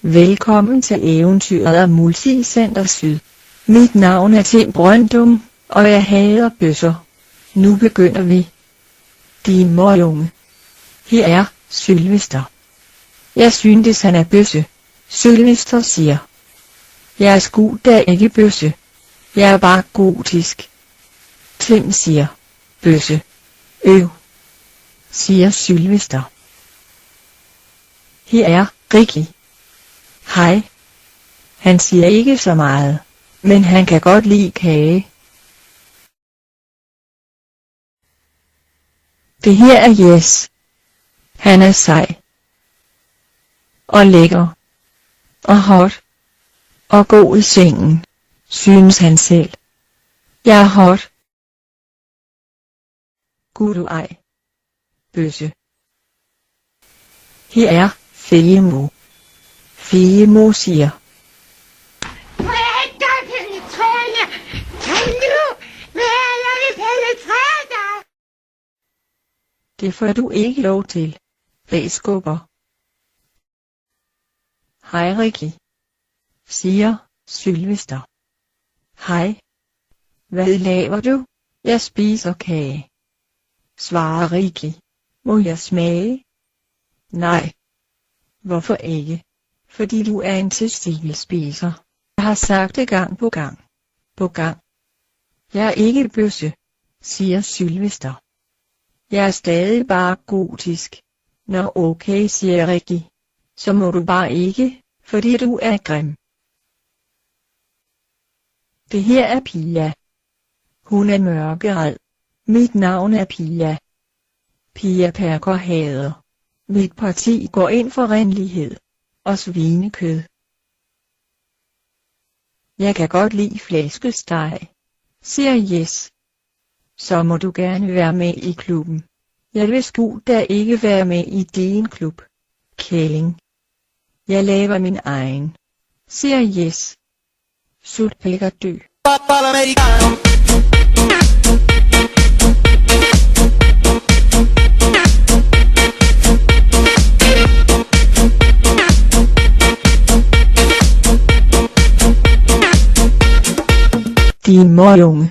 Velkommen til eventyret af Multicenter Syd. Mit navn er Tim Brøndum, og jeg hader bøsser. Nu begynder vi. Din møgunge. Her er Sylvester. Jeg syntes han er bøsse. Sylvester siger. Jeg er sgu da ikke bøsse. Jeg er bare gotisk. Tim siger. Bøsse. Siger Sylvester. Her er Ricky. Hej. Han siger ikke så meget, men han kan godt lide kage. Det her er Jes. Han er sej. Og lækker. Og hot. Og god i sengen, synes han selv. Jeg er hot. Gud du ej. Bøsse. Her er Femo. Femo siger. Må jeg ikke godt penetrere dig? Kan nu være, jeg vil penetrere dig? Det får du ikke lov til. Bagskubber. Hej Ricky. Siger Sylvester. Hej. Hvad laver du? Jeg spiser kage. Svarer Ricky. Må jeg smage? Nej. Hvorfor ikke? Fordi du er en testikkelspiser. Jeg har sagt det gang på gang. På gang. Jeg er ikke bøsse, siger Sylvester. Jeg er stadig bare gotisk. Nå okay, siger Ricky. Så må du bare ikke, fordi du er grim. Det her er Pia. Hun er mørkeret. Mit navn er Pia. Pia Perker hader. Mit parti går ind for renlighed. Og svinekød. Jeg kan godt lide flæskesteg, siger Jes. Så må du gerne være med i klubben. Jeg vil sgu da ikke være med i din klub, kælling. Jeg laver min egen, siger Jes. Sultpækker dø. Din møgunge.